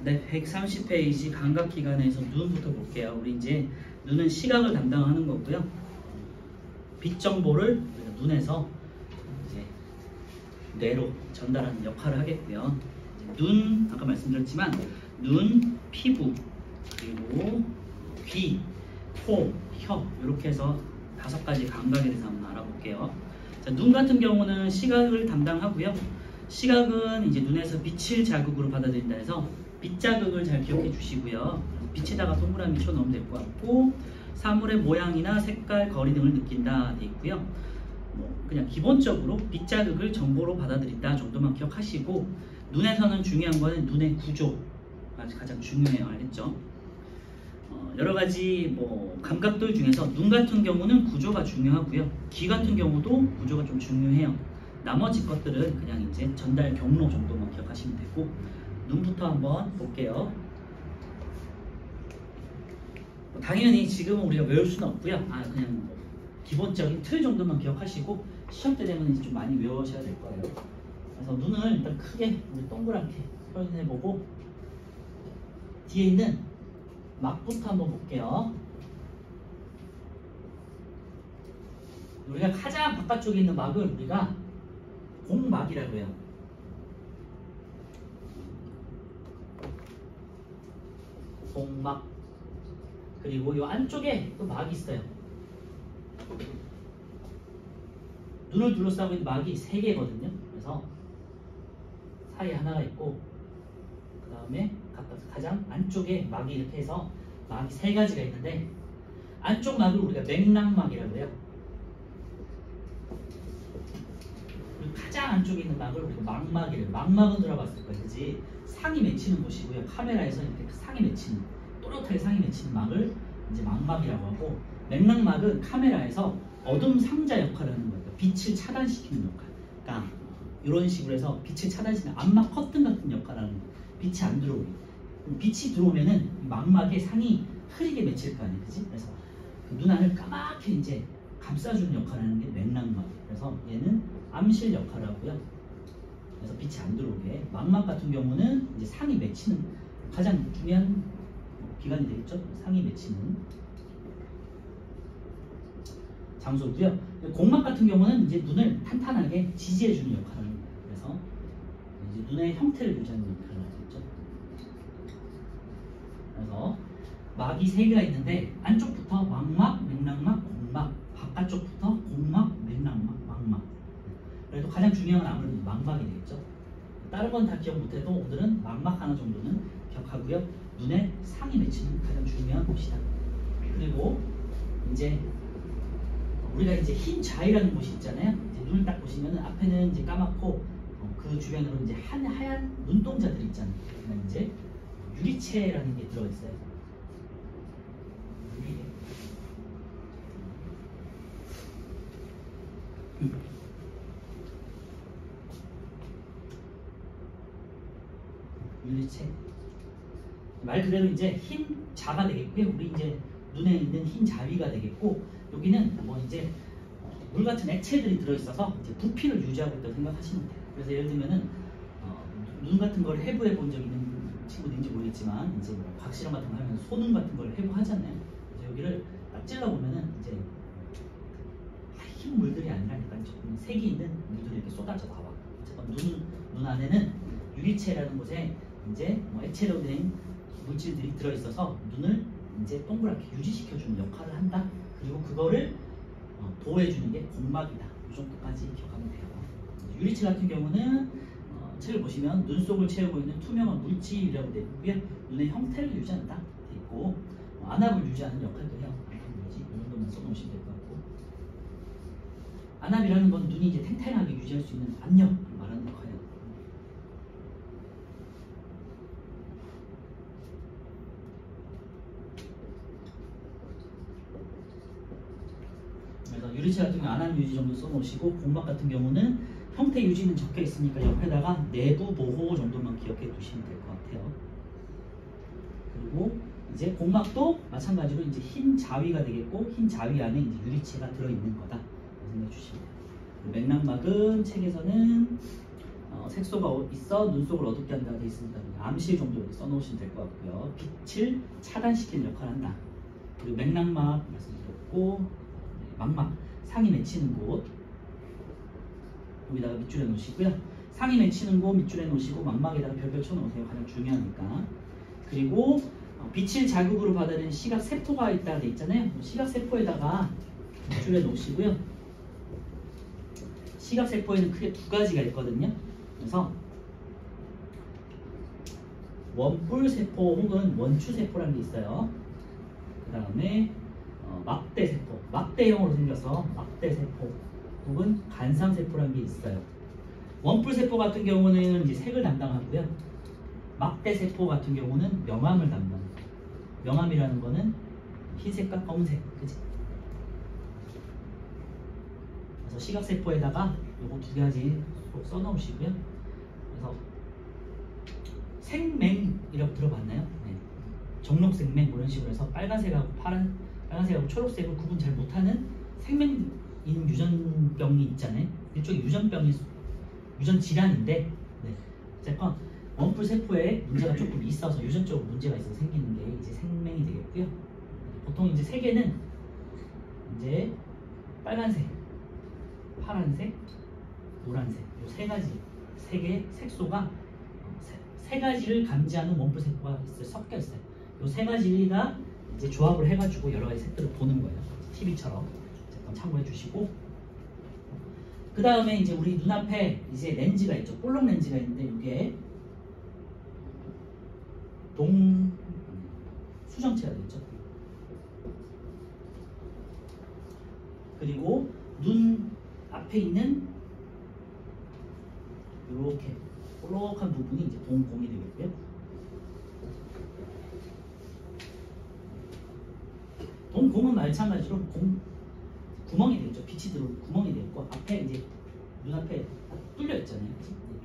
네, 130페이지 감각기관에서 눈부터 볼게요. 우리 이제 눈은 시각을 담당하는 거고요. 빛 정보를 눈에서 이제 뇌로 전달하는 역할을 하겠고요. 눈, 아까 말씀드렸지만 눈, 피부, 그리고 귀, 코, 혀 이렇게 해서 5가지 감각에 대해서 한번 알아볼게요. 자, 눈 같은 경우는 시각을 담당하고요. 시각은 이제 눈에서 빛을 자극으로 받아들인다 해서 빛 자극을 잘 기억해 주시고요. 빛에다가 동그라미 쳐넣으면 될 것 같고, 사물의 모양이나 색깔, 거리 등을 느낀다 돼 있고요. 그냥 기본적으로 빛 자극을 정보로 받아들인다 정도만 기억하시고, 눈에서는 중요한 거는 눈의 구조가 가장 중요해요. 알겠죠? 여러 가지 감각들 중에서 눈 같은 경우는 구조가 중요하고요. 귀 같은 경우도 구조가 좀 중요해요. 나머지 것들은 그냥 이제 전달 경로 정도만 기억하시면 되고, 눈부터 한번 볼게요. 당연히 지금은 우리가 외울 수는 없고요. 그냥 기본적인 틀 정도만 기억하시고 시험 때 되면 이제 좀 많이 외우셔야 될 거예요. 그래서 눈을 일단 크게 우리 동그랗게 표현해보고 뒤에 있는 막부터 한번 볼게요. 우리가 가장 바깥쪽에 있는 막을 우리가 공막이라고 해요. 공막. 그리고 이 안쪽에 또 막이 있어요. 눈을 둘러싸고 있는 막이 3개거든요. 그래서 사이에 하나가 있고, 그 다음에 가장 안쪽에 막이 이렇게 해서 막이 3가지가 있는데, 안쪽 막을 우리가 맥락막이라고 해요. 그리고 가장 안쪽에 있는 막을 우리가 망막이래요. 망막은 들어봤을 거예요. 그지? 상이 맺히는 곳이고요. 카메라에서 이렇게 상이 맺히는, 또렷하게 상이 맺히는 막을 이제 망막이라고 하고, 맥락막은 카메라에서 어둠 상자 역할을 하는 거예요. 빛을 차단시키는 역할. 그러니까 이런 식으로 해서 빛을 차단시키는 암막 커튼 같은 역할을 하는 거예요. 빛이 안 들어오게. 빛이 들어오면은 망막에 상이 흐리게 맺힐 거 아니에요. 그지? 그래서 그 눈안을 까맣게 이제 감싸주는 역할을 하는 게 맥락막이에요. 그래서 얘는 암실 역할을 하고요. 그래서 빛이 안 들어오게. 망막 같은 경우는 이제 상이 맺히는 가장 중요한 기관이 되겠죠. 상이 맺히는 장소고요. 공막 같은 경우는 이제 눈을 탄탄하게 지지해주는 역할을 합니다. 그래서 이제 눈의 형태를 유지하는 역할을 하겠죠. 그래서 막이 3개가 있는데, 안쪽부터 망막, 맥락막, 공막, 바깥쪽부터 공막, 맥락막, 망막. 그래도 가장 중요한 건 아무래도 망막이 되겠죠. 다른 건 다 기억 못해도 오늘은 망막 하나 정도는 기억하고요. 눈에 상이 맺히는 가장 중요한 곳이다. 그리고 이제 우리가 이제 흰 자위라는 곳이 있잖아요. 이제 눈을 딱 보시면은 앞에는 이제 까맣고 그 주변으로 이제 하얀 눈동자들이 있잖아요. 그러면 이제 유리체라는 게 들어가 있어요. 유리체. 말 그대로 이제 흰 자가 되겠고요. 우리 이제 눈에 있는 흰 자위가 되겠고, 여기는 이제 물 같은 액체들이 들어있어서 이제 부피를 유지하고 있다고 생각하시면 돼요. 그래서 예를 들면은 눈 같은 걸 해부해 본 적 있는 친구들인지 모르겠지만, 이제 박실험 같은 거 하면 소눈 같은 걸 해부하잖아요. 그래서 여기를 딱 찔러 보면은 이제 흰 물들이 아니라 약간 조금 색이 있는 물들이 이렇게 쏟아져 나와. 눈 안에는 유리체라는 곳에 이제 액체로 된 물질들이 들어있어서 눈을 이제 동그랗게 유지시켜주는 역할을 한다. 그리고 그거를 보호해주는 게 공막이다. 이 정도까지 기억하면 돼요. 유리체 같은 경우는 책을 보시면 눈 속을 채우고 있는 투명한 물질이라고 되어 있고요. 눈의 형태를 유지한다 되어 있고, 안압을 유지하는 역할도 해요. 안압 유지, 이 정도만 써놓으시면 될 것 같고, 안압이라는 건 눈이 이제 탱탱하게 유지할 수 있는 압력을 말하는 역할이에요. 그래서 유리체 같은 경우 안압 유지 정도 써놓으시고, 공막 같은 경우는 형태 유지는 적혀 있으니까 옆에다가 내부 보호 정도만 기억해 두시면 될 것 같아요. 그리고 이제 공막도 마찬가지로 이제 흰 자위가 되겠고, 흰 자위 안에 이제 유리체가 들어있는 거다 생각해 주시면 돼요. 맥락막은 책에서는 색소가 있어 눈 속을 어둡게 한다고 되어 있습니다. 암실 정도 이렇게 써놓으시면 될 것 같고요. 빛을 차단시키는 역할을 한다. 그리고 맥락막 말씀드렸고, 망막 상이 맺히는 곳 여기다가 밑줄에 놓으시고요. 상이 맺히는 곳 밑줄에 놓으시고 망막에다가 별별 쳐놓으세요. 가장 중요하니까. 그리고 빛을 자극으로 받아들이는 시각 세포가 있다고 돼 있잖아요. 시각 세포에다가 밑줄에 놓으시고요. 시각 세포에는 크게 두 가지가 있거든요. 그래서 원뿔 세포 혹은 원추 세포라는 게 있어요. 그 다음에 막대 세포, 막대형으로 생겨서 막대 세포 혹은 간상 세포라는 게 있어요. 원뿔 세포 같은 경우는 이제 색을 담당하고요. 막대 세포 같은 경우는 명암을 담당해요. 명암이라는 거는 흰색과 검은색, 그치? 그래서 시각 세포에다가 요거 두 가지 꼭 써놓으시고요. 그래서 생맹이라고 들어봤나요? 네. 정록생맹 이런 식으로 해서 빨간색하고 빨간색하고 초록색을 구분 잘 못하는 생맹인 유전병이 있잖아요. 이쪽에 유전 질환인데, 네. 어쨌건 원뿔 세포에 문제가 조금 있어서 유전적으로 문제가 있어서 생기는 게 이제 생맹이 되겠고요. 보통 이제 세계는 이제 빨간색, 파란색, 노란색 이 세 가지 세 개의 색소가 세 가지를 감지하는 원뿔 세포가 섞여 있어요. 이 세 가지가 이제 조합을 해가지고 여러 가지 색들을 보는 거예요. TV처럼 참고해 주시고, 그 다음에 이제 우리 눈앞에 이제 렌즈가 있죠. 볼록 렌즈가 있는데 이게 수정체가 되겠죠. 그리고 눈 앞에 있는 이렇게 볼록한 부분이 이제 동공이 되겠고요. 동공은 마찬가지로 구멍이 되겠죠. 빛이 들어오는 구멍이 되겠고, 앞에 이제 눈앞에 뚫려 있잖아요.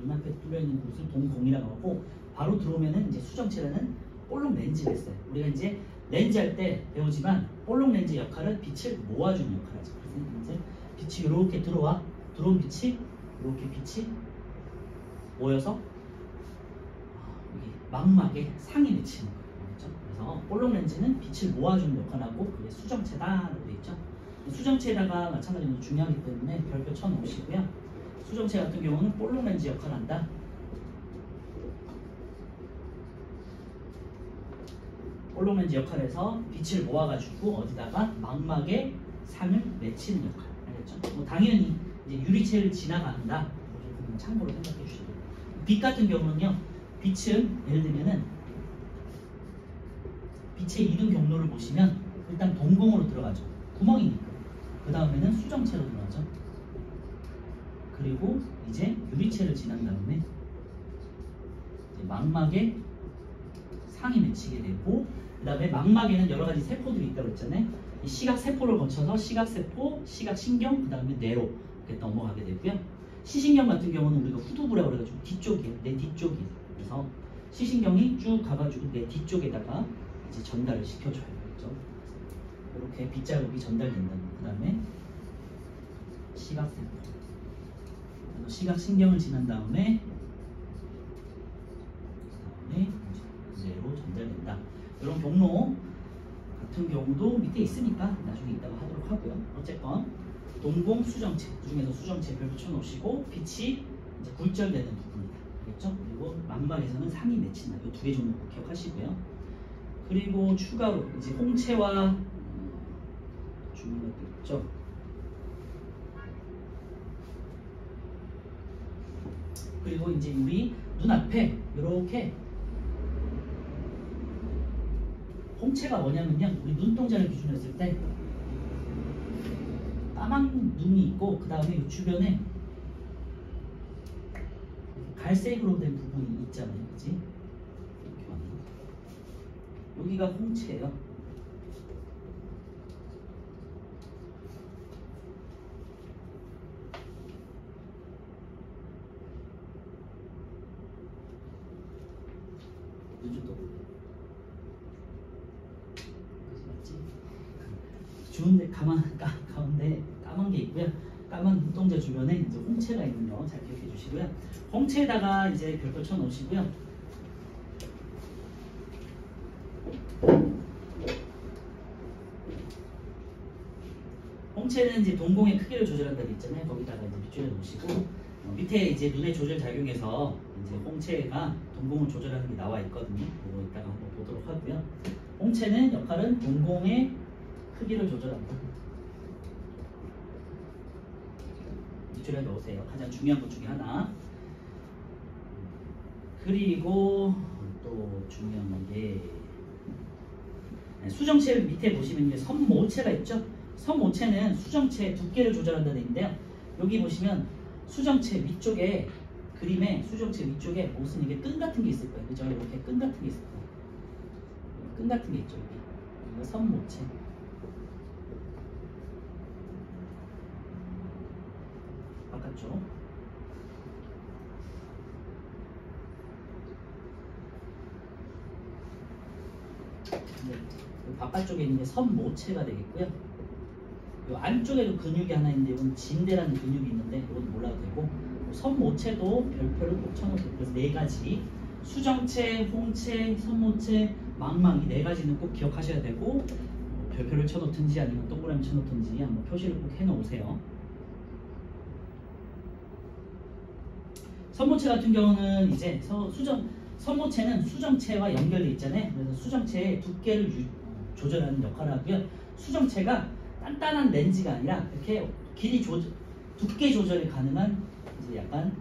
눈앞에 뚫려 있는 곳을 동공이라고 하고, 바로 들어오면은 이제 수정체라는 볼록 렌즈가 있어요. 우리가 이제 렌즈 할 때 배우지만 볼록 렌즈 역할은 빛을 모아주는 역할을 하죠. 그래서 이제 빛이 이렇게 들어온 빛이 이렇게 빛이 모여서 여기 망막에 상이 맺히는 거예요. 그렇죠? 그래서 볼록 렌즈는 빛을 모아주는 역할을 하고 그게 수정체다라고 되어 있죠. 수정체에다가 마찬가지로 중요하기 때문에 별표 쳐놓으시고요. 수정체 같은 경우는 볼록 렌즈 역할을 한다. 볼록 렌즈 역할에서 빛을 모아가지고 어디다가 망막에 상을 맺히는 역할. 알겠죠? 뭐 당연히 이제 유리체를 지나간다. 참고로 생각해 주시고, 빛 같은 경우는요. 빛은 예를 들면은 빛의 이동 경로를 보시면 일단 동공으로 들어가죠. 구멍이니까. 그 다음에는 수정체로 들어가죠. 그리고 이제 유리체를 지난 다음에 이제 망막에 상이 맺히게 되고, 그 다음에 망막에는 여러 가지 세포들이 있다고 했잖아요. 이 시각 세포를 거쳐서 시각세포, 시각신경, 그 다음에 뇌로 이렇게 넘어가게 되고요. 시신경 같은 경우는 우리가 후두부라고 그래가지고 뒤쪽이에요. 내 뒤쪽이에요. 그래서 시신경이 쭉 가가지고 내 뒤쪽에다가 이제 전달을 시켜줘요. 그렇죠? 이렇게 빗자국이 전달된다. 그 다음에 시각세포, 시각신경을 지난 다음에 뇌로 전달된다. 이런 경로 같은 경우도 밑에 있으니까 나중에 이따가 하도록 하고요. 어쨌건 동공 수정체, 그 중에서 수정체 별 붙여놓으시고 빛이 이제 굴절되는 부분이다. 알겠죠? 그리고 망막에서는 상이 맺힌다. 이 두 개 정도 꼭 기억하시고요. 그리고 추가로 이제 홍채와 주는 것도 있죠. 그리고 이제 우리 눈앞에 이렇게 홍채가 뭐냐면요, 우리 눈동자를 기준으로 했을 때 까만 눈이 있고 그 다음에 이 주변에 갈색으로 된 부분이 있잖아요, 그치? 여기가 홍채예요. 요즘도 맞지? 주운데 가운데 까만 게 있고요. 까만 눈동자 주변에 이제 홍채가 있는 거 잘 기억해 주시고요. 홍채에다가 이제 별표 쳐 놓으시고요. 홍채는 이제 동공의 크기를 조절한다고 했잖아요. 거기다가 이제 밑줄에 놓으시고 밑에 이제 눈의 조절 작용에서 이제 홍채가 동공을 조절하는 게 나와 있거든요. 그거 이따가 한번 보도록 하고요. 홍채는 역할은 동공의 크기를 조절한다. 밑줄에 넣으세요. 가장 중요한 것 중에 하나. 그리고 또 중요한 게 수정체 밑에 보시면 이제 선모체가 있죠. 선모체는 수정체 두께를 조절한다는 얘기인데요. 여기 보시면 수정체 위쪽에 그림에 수정체 위쪽에 무슨 이게 끈 같은 게 있을 거예요. 그죠? 이렇게 끈 같은 게 있을 거예요. 끈 같은 게 있죠. 여기. 이거 선모체. 바깥쪽. 네. 바깥쪽에 있는 게 선모체가 되겠고요. 이 안쪽에도 근육이 하나 있는데 이건 진대라는 근육이 있는데 이건 몰라도 되고 선모체도 별표를 꼭 쳐놓으세요. 그래서 네 가지 수정체, 홍채, 선모체, 망막 이 네 가지는 꼭 기억하셔야 되고 별표를 쳐놓든지 아니면 동그라미 쳐놓든지 한번 표시를 꼭 해놓으세요. 선모체 같은 경우는 이제 선모체는 수정체와 연결돼 있잖아요. 그래서 수정체의 두께를 조절하는 역할을 하고요. 수정체가 단단한 렌즈가 아니라 이렇게 두께 조절이 가능한 이제 약간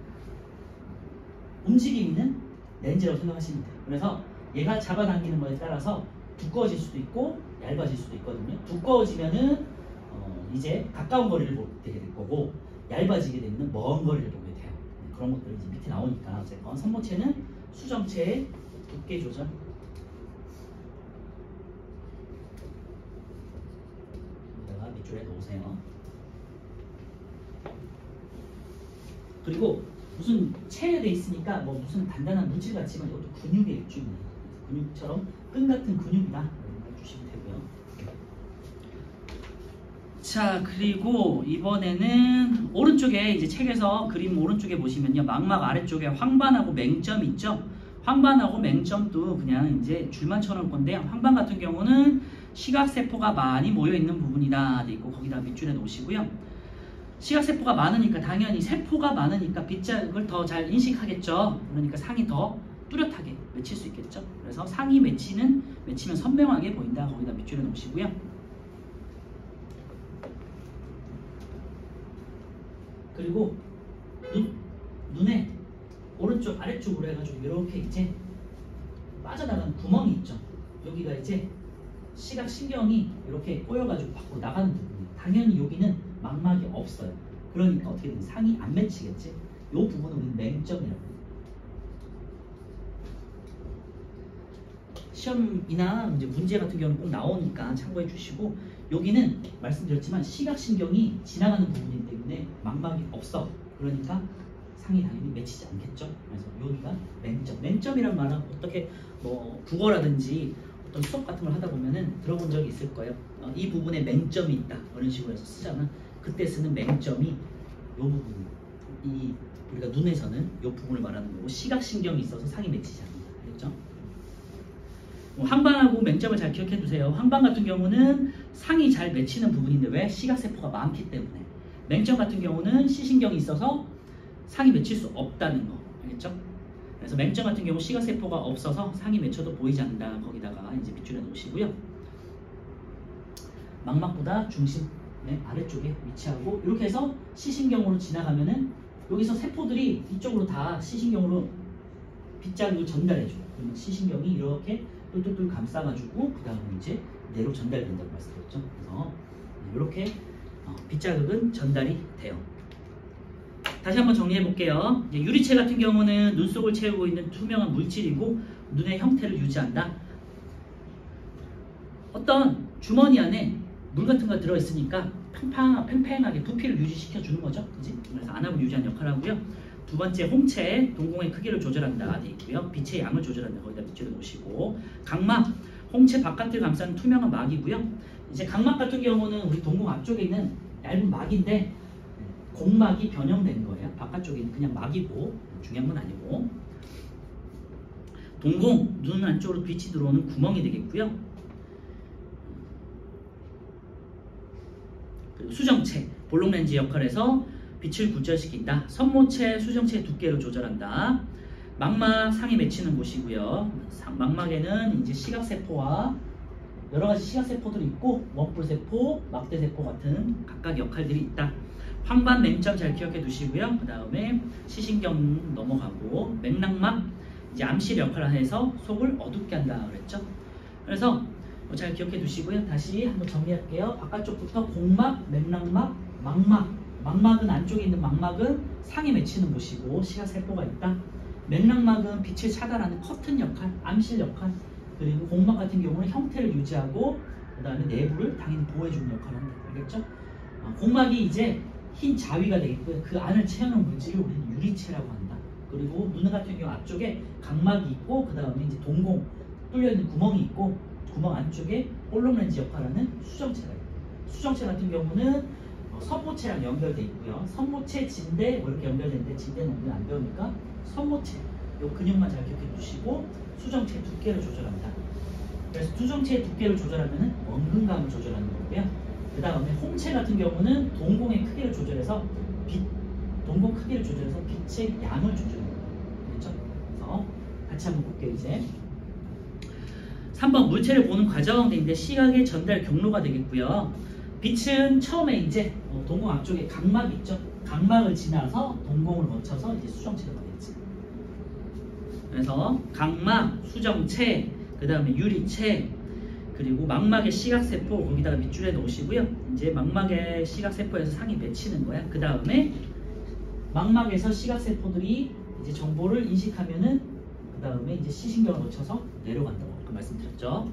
움직임 있는 렌즈라고 생각하시면 돼요. 그래서 얘가 잡아당기는 거에 따라서 두꺼워질 수도 있고 얇아질 수도 있거든요. 두꺼워지면은 이제 가까운 거리를 보게 될 거고 얇아지게 되면 먼 거리를 보게 돼요. 그런 것들이 이제 밑에 나오니까 어쨌건 선모체는 수정체의 두께 조절. 밑줄에 놓으세요. 그리고 무슨 체에 있으니까 뭐 무슨 단단한 물질 같지만 이것도 근육의 일종이에요. 근육처럼 끈 같은 근육이다 해주시면 되고요. 자, 그리고 이번에는 오른쪽에 이제 책에서 그림 오른쪽에 보시면요, 망막 아래쪽에 황반하고 맹점이 있죠. 황반하고 맹점도 그냥 이제 줄만 쳐놓을 건데요. 황반 같은 경우는 시각세포가 많이 모여있는 부분이다 돼 있고 거기다 밑줄에 놓으시고요. 시각세포가 많으니까 당연히 세포가 많으니까 빗자국을 더 잘 인식하겠죠. 그러니까 상이 더 뚜렷하게 맺힐 수 있겠죠. 그래서 상이 맺히면 선명하게 보인다. 거기다 밑줄에 놓으시고요. 그리고 눈에 오른쪽 아래쪽으로 해가지고 이렇게 이제 빠져나가는 구멍이 있죠. 여기가 이제 시각신경이 이렇게 꼬여가지고 밖으로 나가는 부분이에요. 당연히 여기는 망막이 없어요. 그러니까 어떻게든 상이 안 맺히겠지. 이 부분은 우리는 맹점이라고 해요. 시험이나 이제 문제 같은 경우는 꼭 나오니까 참고해 주시고 여기는 말씀드렸지만 시각신경이 지나가는 부분이기 때문에 망막이 없어. 그러니까 상이 당연히 맺히지 않겠죠. 그래서 여기가 맹점. 맹점이란 말은 어떻게 뭐 국어라든지 어떤 수업 같은 걸 하다 보면은 들어본 적이 있을 거예요. 이 부분에 맹점이 있다. 이런 식으로 해서 쓰잖아. 그때 쓰는 맹점이 이 부분. 우리가 눈에서는 이 부분을 말하는 거고 시각신경이 있어서 상이 맺히지 않는다. 알겠죠? 황반하고 맹점을 잘 기억해 두세요. 황반 같은 경우는 상이 잘 맺히는 부분인데 왜? 시각세포가 많기 때문에. 맹점 같은 경우는 시신경이 있어서 상이 맺힐 수 없다는 거. 알겠죠? 그래서 맹점 같은 경우 시각세포가 없어서 상이 맺혀도 보이지 않는다. 거기다가 이제 밑줄에 놓으시고요. 망막보다 중심 아래쪽에 위치하고 이렇게 해서 시신경으로 지나가면은 여기서 세포들이 이쪽으로 다 시신경으로 빗자루를 전달해줘요. 그러면 시신경이 이렇게 똘똘똘 감싸가지고 그 다음에 이제 뇌로 전달된다고 말씀드렸죠. 그래서 이렇게 빗자극은 전달이 돼요. 다시 한번 정리해 볼게요. 유리체 같은 경우는 눈 속을 채우고 있는 투명한 물질이고 눈의 형태를 유지한다. 어떤 주머니 안에 물 같은 거 들어있으니까 팽팽하게 부피를 유지시켜 주는 거죠. 그치? 그래서 안압을 유지하는 역할을 하고요. 두 번째 홍채, 동공의 크기를 조절한다 돼 있고요. 빛의 양을 조절한다. 거기다 밑줄에 놓으시고 각막, 홍채 바깥을 감싸는 투명한 막이고요. 이제 각막 같은 경우는 우리 동공 앞쪽에 있는 얇은 막인데 공막이 변형된 거예요. 바깥쪽이 그냥 막이고 중요한 건 아니고. 동공, 눈 안쪽으로 빛이 들어오는 구멍이 되겠고요. 그리고 수정체, 볼록렌즈 역할에서 빛을 굴절시킨다. 선모체, 수정체 두께를 조절한다. 망막, 상이 맺히는 곳이고요. 망막에는 이제 시각세포와 여러 가지 시각세포들이 있고 원뿔세포, 막대세포 같은 각각 역할들이 있다. 황반 맹점 잘 기억해 두시고요. 그 다음에 시신경 넘어가고 맥락막, 이제 암실 역할을 해서 속을 어둡게 한다 그랬죠. 그래서 잘 기억해 두시고요. 다시 한번 정리할게요. 바깥쪽부터 공막, 맥락막, 망막. 망막은 안쪽에 있는 망막은 상에 맺히는 곳이고 시각세포가 있다. 맥락막은 빛을 차단하는 커튼 역할, 암실 역할. 그리고 공막 같은 경우는 형태를 유지하고 그 다음에 내부를 당연히 보호해주는 역할을 한다. 알겠죠? 공막이 이제 흰 자위가 되겠고요. 그 안을 채우는 물질을 우리는 유리체라고 한다. 그리고 눈 같은 경우 앞쪽에 각막이 있고 그 다음에 이제 동공 뚫려있는 구멍이 있고 구멍 안쪽에 볼록렌즈 역할하는 수정체가 있다. 수정체 같은 경우는 선모체랑 연결되어 있고요. 선모체, 진대 뭐 이렇게 연결되는데 진대는 우리는 안 배우니까 선모체 요 근육만 잘 기억해 주시고 수정체 두께를 조절한다. 그래서 수정체의 두께를 조절하면 원근감을 조절하는 거고요. 그 다음에 홍채 같은 경우는 동공의 크기를 조절해서 동공 크기를 조절해서 빛의 양을 조절하는 거예요. 그렇죠? 그래서 같이 한번 볼게요. 이제 3번 물체를 보는 과정인데 시각의 전달 경로가 되겠고요. 빛은 처음에 이제 동공 앞쪽에 각막이 있죠. 각막을 지나서 동공을 거쳐서 이제 수정체로 가겠지. 그래서 각막, 수정체, 그 다음에 유리체, 그리고 망막의 시각세포 거기다가 밑줄에 놓으시고요. 이제 망막의 시각세포에서 상이 맺히는 거야. 그 다음에 망막에서 시각세포들이 이제 정보를 인식하면은 그 다음에 이제 시신경을 거쳐서 내려간다고 아까 말씀드렸죠.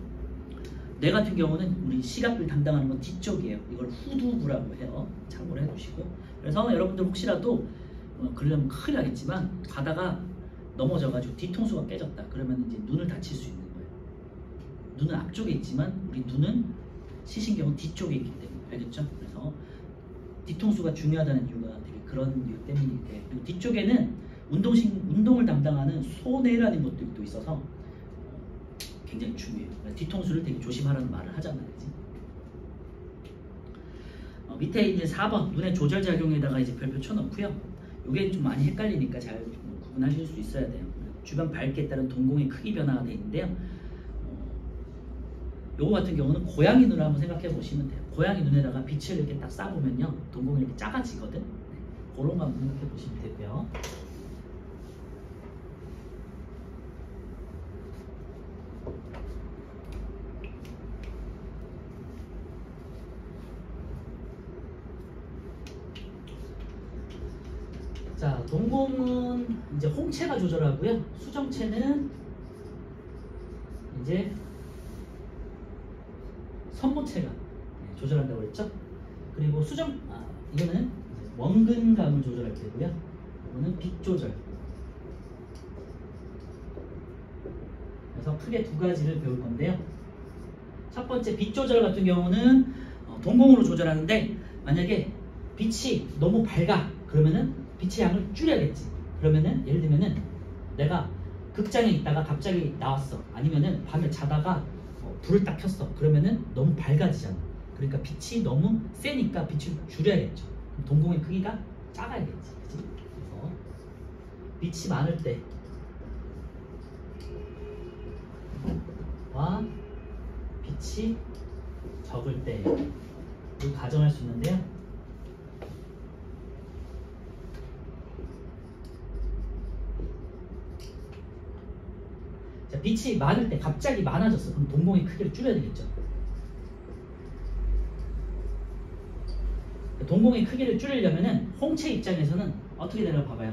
뇌 같은 경우는 우리 시각을 담당하는 건 뒤쪽이에요. 이걸 후두부라고 해요. 참고를 해두시고. 그래서 여러분들 혹시라도 그러려면 큰일 나겠지만 가다가 넘어져가지고 뒤통수가 깨졌다. 그러면 이제 눈을 다칠 수 있는 거예요. 눈은 앞쪽에 있지만 우리 눈은 시신경은 뒤쪽에 있기 때문에 알겠죠? 그래서 뒤통수가 중요하다는 이유가 되게 그런 이유 때문인데 그리고 뒤쪽에는 운동을 담당하는 소뇌라는 것들도 있어서 굉장히 중요해요. 뒤통수를 되게 조심하라는 말을 하잖아요. 밑에 있는 4번 눈의 조절작용에다가 이제 별표 쳐놓고요. 이게 좀 많이 헷갈리니까 잘 구분하실 수 있어야 돼요. 주변 밝기에 따른 동공의 크기 변화가 되어 있는데요. 요거 같은 경우는 고양이 눈을 한번 생각해 보시면 돼요. 고양이 눈에다가 빛을 이렇게 딱 쏴보면요. 동공이 이렇게 작아지거든. 그런 거 한번 생각해 보시면 되고요. 자, 동공은 이제 홍채가 조절하고요. 수정체는 이제 선모체가 조절한다고 했죠. 그리고 이거는 원근감을 조절할 테고요. 이거는 빛 조절. 그래서 크게 두 가지를 배울 건데요. 첫 번째 빛 조절 같은 경우는 동공으로 조절하는데 만약에 빛이 너무 밝아 그러면은 빛의 양을 줄여야겠지. 그러면은 예를 들면은 내가 극장에 있다가 갑자기 나왔어. 아니면은 밤에 자다가 불을 딱 켰어. 그러면은 너무 밝아지잖아. 그러니까 빛이 너무 세니까 빛을 줄여야겠죠. 그럼 동공의 크기가 작아야겠지. 그치? 그래서 빛이 많을 때와 빛이 적을 때를 가정할 수 있는데요. 자, 빛이 많을 때 갑자기 많아졌어. 그럼 동공의 크기를 줄여야 되겠죠. 동공의 크기를 줄이려면은 홍채 입장에서는 어떻게 되나 봐봐요.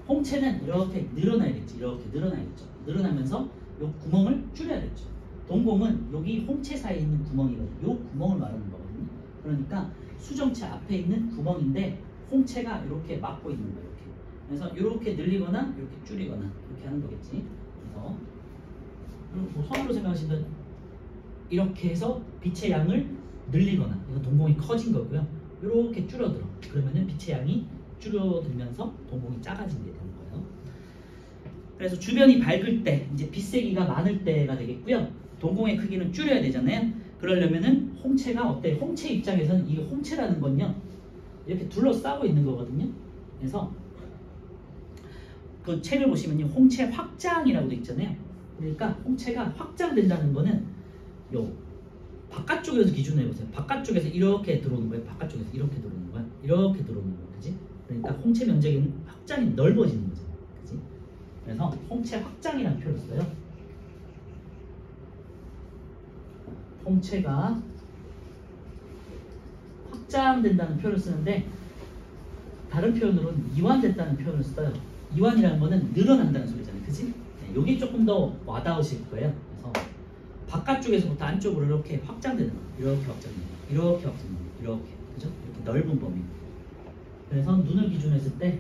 홍채는 이렇게 늘어나야겠지. 이렇게 늘어나야겠죠. 늘어나면서 요 구멍을 줄여야겠죠. 동공은 여기 홍채 사이에 있는 구멍이거든요. 요 구멍을 말하는 거거든요. 그러니까 수정체 앞에 있는 구멍인데 홍채가 이렇게 막고 있는 거예요. 이렇게. 그래서 이렇게 늘리거나 이렇게 줄이거나 이렇게 하는 거겠지. 그래서 뭐 손으로 생각하시면 이렇게 해서 빛의 양을 늘리거나 이건 동공이 커진 거고요. 이렇게 줄어들어. 그러면은 빛의 양이 줄어들면서 동공이 작아지게 되는 거예요. 그래서 주변이 밝을 때, 이제 빛세기가 많을 때가 되겠고요. 동공의 크기는 줄여야 되잖아요. 그러려면은 홍채가 어때? 홍채 입장에서는 이 홍채라는 건요, 이렇게 둘러싸고 있는 거거든요. 그래서 그 책을 보시면요, 홍채 확장이라고 돼 있잖아요. 그러니까 홍채가 확장된다는 거는 요 바깥쪽에서 기준으로 해보세요. 바깥쪽에서 이렇게 들어오는 거예요. 바깥쪽에서 이렇게 들어오는 거야. 이렇게 들어오는 거야. 그지? 그러니까 홍채 면적이 확장이 넓어지는 거죠. 그지? 그래서 홍채 확장이라는 표현을 써요. 홍채가 확장된다는 표현을 쓰는데 다른 표현으로는 이완됐다는 표현을 써요. 이완이라는 거는 늘어난다는 소리잖아요. 그지? 네, 이게 조금 더 와닿으실 거예요. 그래서 바깥쪽에서부터 안쪽으로 이렇게 확장되는 거, 이렇게 확장되는 거, 이렇게 확장되는 거, 이렇게, 그죠? 이렇게 넓은 범위. 그래서 눈을 기준으로 했을 때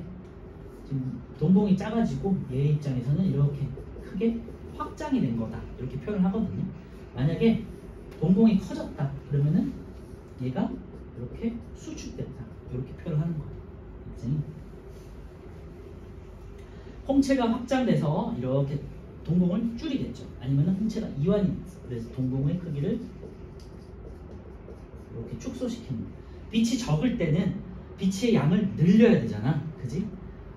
지금 동공이 작아지고 얘 입장에서는 이렇게 크게 확장이 된 거다, 이렇게 표현을 하거든요. 만약에 동공이 커졌다 그러면은 얘가 이렇게 수축됐다, 이렇게 표현을 하는 거예요. 그치? 홍채가 확장돼서 이렇게 동공을 줄이겠죠. 아니면 홍채가 이완이 됐어. 그래서 동공의 크기를 이렇게 축소시키는 거예요. 빛이 적을 때는 빛의 양을 늘려야 되잖아. 그지?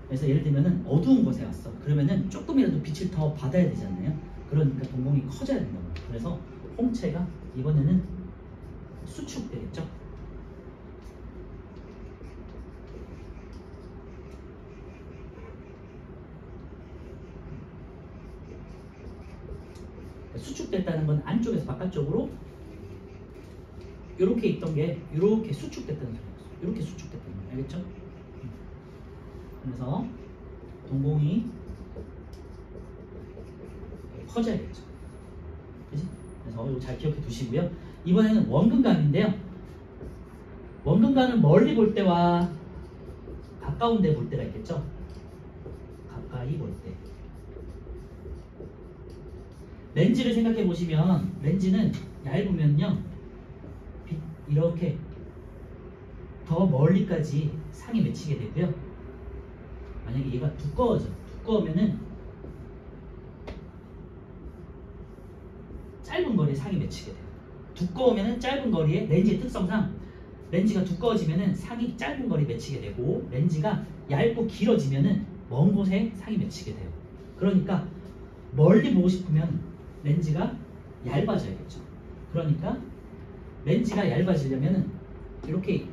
그래서 예를 들면은 어두운 곳에 왔어. 그러면은 조금이라도 빛을 더 받아야 되잖아요. 그러니까 동공이 커져야 된다고. 그래서 홍채가 이번에는 수축되겠죠. 수축됐다는 건 안쪽에서 바깥쪽으로 이렇게 있던 게 이렇게 수축됐다는 소리예요. 이렇게 수축됐다는 거예요. 알겠죠? 그래서 동공이 커져야겠죠. 그치? 그래서 이거 잘 기억해 두시고요. 이번에는 원근감인데요. 원근감은 멀리 볼 때와 가까운 데 볼 때가 있겠죠. 가까이 볼 때. 렌즈를 생각해 보시면 렌즈는 얇으면요 이렇게 더 멀리까지 상이 맺히게 되고요. 만약에 얘가 두꺼우면은 짧은 거리에 상이 맺히게 돼요. 두꺼우면은 짧은 거리에 렌즈의 특성상 렌즈가 두꺼워지면은 상이 짧은 거리에 맺히게 되고 렌즈가 얇고 길어지면은 먼 곳에 상이 맺히게 돼요. 그러니까 멀리 보고 싶으면 렌즈가 얇아져야겠죠. 그러니까 렌즈가 얇아지려면은 이렇게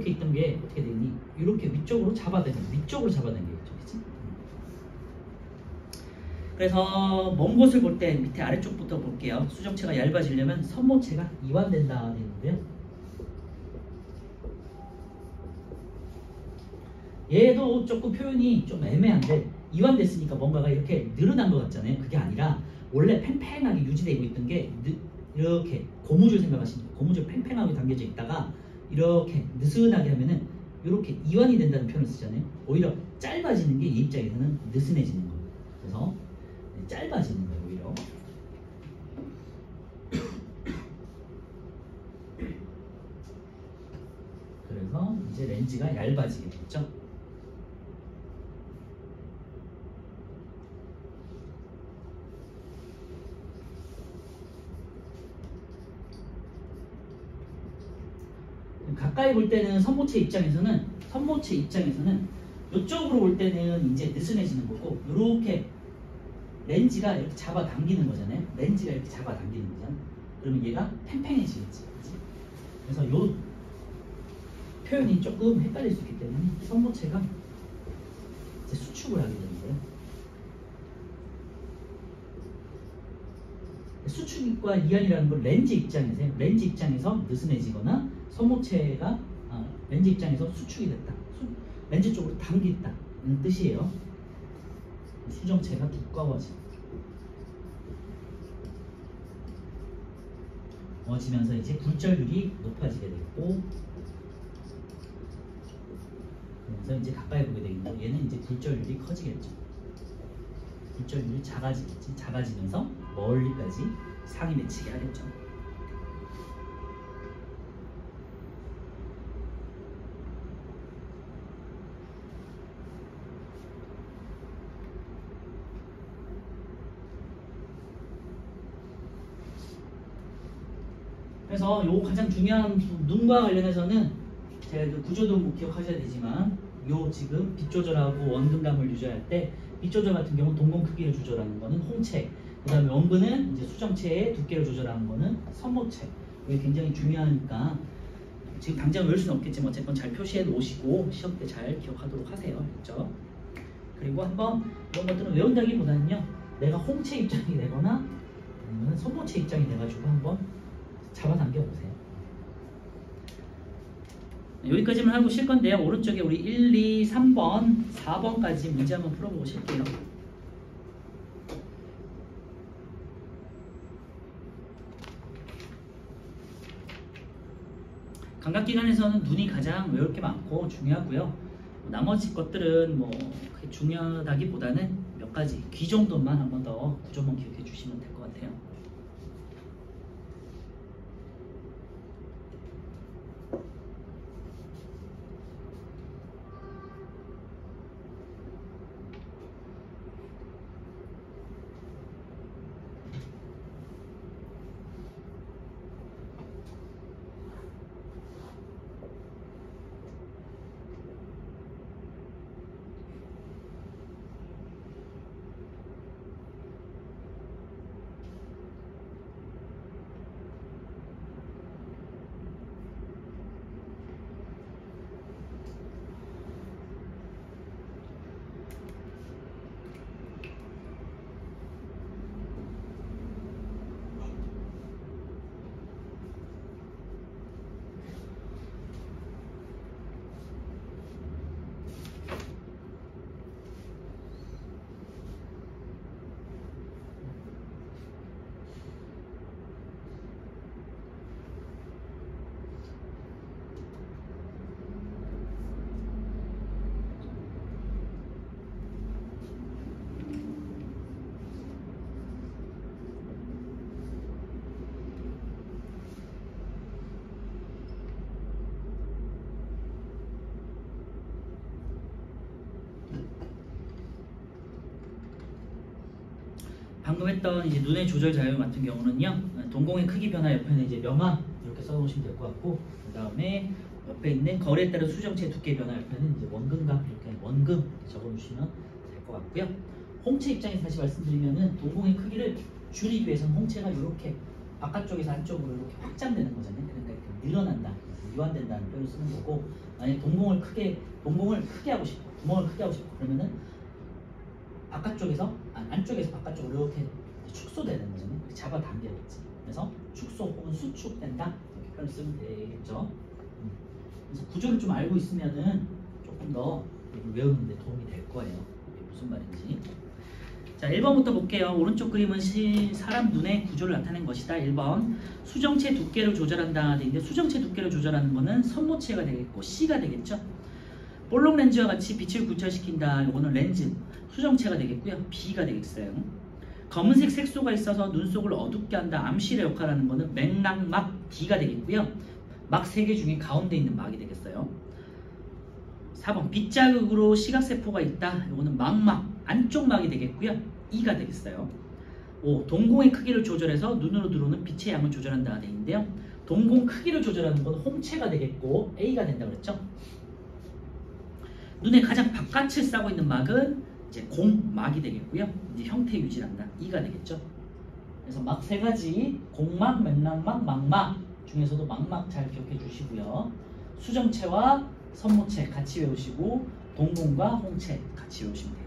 있던 게 어떻게 되니? 이렇게 위쪽으로 잡아당기겠죠. 그치? 그래서 먼 곳을 볼 때 밑에 아래쪽부터 볼게요. 수정체가 얇아지려면 선모체가 이완된다 되는데요. 얘도 조금 표현이 좀 애매한데 이완됐으니까 뭔가가 이렇게 늘어난 것 같잖아요. 그게 아니라 원래 팽팽하게 유지되고 있던 게 이렇게 고무줄 생각하시면 돼요. 고무줄 팽팽하게 당겨져 있다가 이렇게 느슨하게 하면은 이렇게 이완이 된다는 표현을 쓰잖아요. 오히려 짧아지는 게 이 입장에서는 느슨해지는 거예요. 그래서 짧아지는 거예요. 오히려. 그래서 이제 렌즈가 얇아지게 됐죠. 가까이 볼 때는 선모체 입장에서는 이쪽으로 볼 때는 이제 느슨해지는 거고 이렇게 렌즈가 이렇게 잡아당기는 거잖아요. 렌즈가 이렇게 잡아당기는 거잖아요. 그러면 얘가 팽팽해지겠지. 그치? 그래서 이 표현이 조금 헷갈릴 수 있기 때문에 선모체가 이제 수축을 하게 되는 거예요. 수축과 이완이라는 건 렌즈 입장에서요. 렌즈 입장에서 느슨해지거나 선모체가 렌즈 입장에서 수축이 됐다. 렌즈 쪽으로 당긴다는 뜻이에요. 수정체가 두꺼워지면서 이제 굴절률이 높아지게 되고 그래서 이제 가까이 보게 되겠는데 얘는 이제 굴절률이 커지겠죠. 굴절률이 작아지겠지. 작아지면서 멀리까지 상이 맺히게 하겠죠. 그래서 요 가장 중요한 눈과 관련해서는 제가 그 구조도 꼭 기억하셔야 되지만 요 지금 빛 조절하고 원근감을 유지할 때 빛 조절 같은 경우는 동공 크기를 조절하는 거는 홍채, 그 다음에 원근은 이제 수정체의 두께를 조절하는 거는 선모체. 이게 굉장히 중요하니까 지금 당장 외울 수는 없겠지만 어쨌건 잘 표시해 놓으시고 시험 때 잘 기억하도록 하세요. 그렇죠? 그리고 한번 이런 것들은 외운다기보다는요, 내가 홍채 입장이 되거나 아니면 선모체 입장이 돼가지고 한번 잡아당겨 보세요. 여기까지만 하고 쉴 건데요. 오른쪽에 우리 1, 2, 3번, 4번까지 문제 한번 풀어보고 쉴게요. 감각기관에서는 눈이 가장 외울 게 많고 중요하고요. 나머지 것들은 뭐 그게 중요하다기보다는 몇 가지 귀 정도만 한번 더 구조만 기억해 주시면 될 것 같아요. 방금 했던 이제 눈의 조절 자유 같은 경우는요, 동공의 크기 변화 옆에는 이제 명암 이렇게 써놓으시면 될 것 같고, 그 다음에 옆에 있는 거리에 따른 수정체 두께 변화 옆에는 이제 원근감 이렇게 원금 적어주시면 될 것 같고요. 홍채 입장에서 다시 말씀드리면은 동공의 크기를 줄이기 위해서는 홍채가 이렇게 바깥쪽에서 안쪽으로 이렇게 확장되는 거잖아요. 그러니까 이렇게 늘어난다, 유한된다는 표현을 쓰는 거고, 만약에 동공을 크게 하고 싶어, 구멍을 크게 하고 싶어 그러면은 바깥쪽에서 안쪽에서 바깥쪽으로 이렇게 축소되는 거잖아요. 잡아당겨야겠지. 그래서 축소 혹은 수축된다 이렇게 표현을 쓰면 되겠죠. 그래서 구조를 좀 알고 있으면은 조금 더 외우는데 도움이 될 거예요. 이게 무슨 말인지. 자, 1번부터 볼게요. 오른쪽 그림은 사람 눈의 구조를 나타낸 것이다. 1번 수정체 두께를 조절한다. 근데 수정체 두께를 조절하는 거는 선모체가 되겠고 C가 되겠죠. 볼록 렌즈와 같이 빛을 굴절시킨다. 이거는 렌즈 수정체가 되겠고요. B가 되겠어요. 검은색 색소가 있어서 눈 속을 어둡게 한다. 암실의 역할을 하는 거는 맥락막 D가 되겠고요. 막 3개 중에 가운데 있는 막이 되겠어요. 4번 빗자극으로 시각세포가 있다. 이거는 망막 안쪽 막이 되겠고요. E가 되겠어요. 5. 동공의 크기를 조절해서 눈으로 들어오는 빛의 양을 조절한다가 되는데요. 동공 크기를 조절하는 건 홍채가 되겠고 A가 된다고 그랬죠. 눈의 가장 바깥을 싸고 있는 막은 이제 공막이 되겠고요. 이제 형태 유지를 한다. E가 되겠죠. 그래서 막 3가지 공막, 맥락막, 망막 중에서도 망막 잘 기억해 주시고요. 수정체와 선모체 같이 외우시고 동공과 홍채 같이 외우시면 돼요.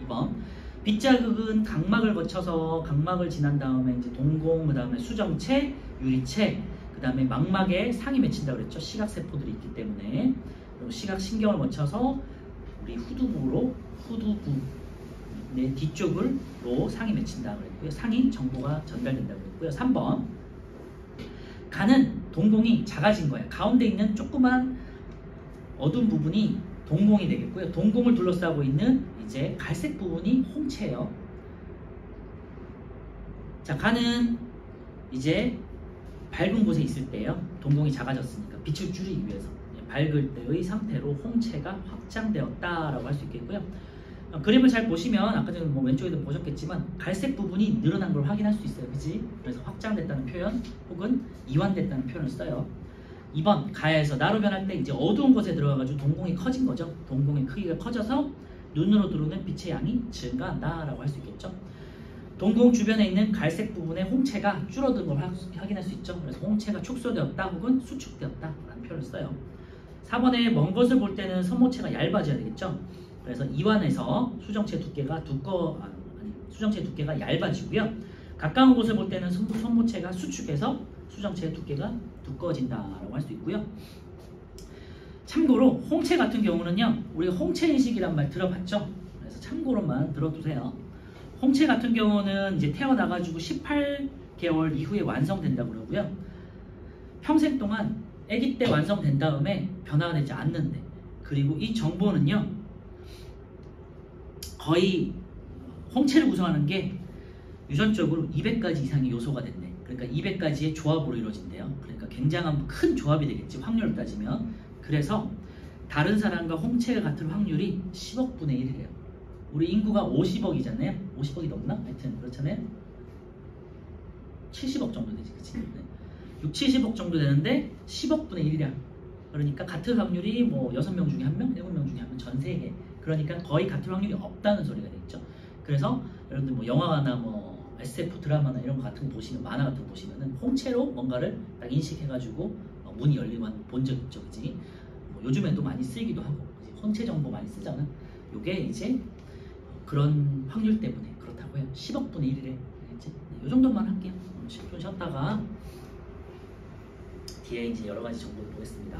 2번 빗자극은 각막을 거쳐서 각막을 지난 다음에 이제 동공, 그 다음에 수정체, 유리체, 그 다음에 망막에 상이 맺힌다고 그랬죠. 시각세포들이 있기 때문에. 그리고 시각신경을 거쳐서 우리 후두부 내 뒤쪽으로 상이 맺힌다고 그랬고요. 상이 정보가 전달된다고 그랬고요. 3번 간은 동공이 작아진 거예요. 가운데 있는 조그만 어두운 부분이 동공이 되겠고요. 동공을 둘러싸고 있는 이제 갈색 부분이 홍채예요. 자, 간은 이제 밝은 곳에 있을 때요. 동공이 작아졌으니까 빛을 줄이기 위해서 밝을 때의 상태로 홍채가 확장되었다라고 할 수 있겠고요. 그림을 잘 보시면 아까 전에 뭐 왼쪽에도 보셨겠지만 갈색 부분이 늘어난 걸 확인할 수 있어요. 그치? 그래서 확장됐다는 표현 혹은 이완됐다는 표현을 써요. 2번 가야에서 나로 변할 때 이제 어두운 곳에 들어가가지고 동공이 커진 거죠. 동공의 크기가 커져서 눈으로 들어오는 빛의 양이 증가한다 라고 할 수 있겠죠. 동공 주변에 있는 갈색 부분의 홍채가 줄어든 걸 확인할 수 있죠. 그래서 홍채가 축소되었다 혹은 수축되었다 라는 표현을 써요. 4번에 먼 것을 볼 때는 선모체가 얇아져야 되겠죠. 그래서 이완해서 수정체 두께가 수정체 두께가 얇아지고요. 가까운 곳을 볼 때는 선모체가 수축해서 수정체의 두께가 두꺼워진다라고 할 수 있고요. 참고로 홍채 같은 경우는요, 우리가 홍채 인식이란 말 들어봤죠? 그래서 참고로만 들어두세요. 홍채 같은 경우는 이제 태어나가지고 18개월 이후에 완성된다고 그러고요. 평생 동안 아기 때 완성된 다음에 변화가 되지 않는데, 그리고 이 정보는요, 거의 홍채를 구성하는 게 유전적으로 200가지 이상의 요소가 된대. 그러니까 200가지의 조합으로 이루어진대요. 그러니까 굉장한 큰 조합이 되겠지, 확률을 따지면. 그래서 다른 사람과 홍채가 같을 확률이 10억분의 1이래요. 우리 인구가 50억이잖아요. 50억이 넘나? 하여튼 그렇잖아요. 70억 정도 되지, 그치? 6, 70억 정도 되는데 10억분의 1이야. 그러니까 같은 확률이 뭐 6명 중에 1명, 7명 중에 1명, 전 세계. 그러니까 거의 같은 확률이 없다는 소리가 되겠죠. 그래서 여러분들 뭐 영화나 뭐 SF 드라마나 이런 거 같은 거 보시면, 만화 같은 거 보시면은 홍채로 뭔가를 딱 인식해가지고 문이 열리고 하는 본 적 있죠, 그치? 뭐 요즘에도 많이 쓰이기도 하고, 그치? 홍채 정보 많이 쓰잖아. 요게 이제 그런 확률 때문에 그렇다고 해요. 10억분의 1이래. 알겠지? 요 정도만 할게요. 10분 쉬었다가 뒤에 이제 여러 가지 정보를 보겠습니다.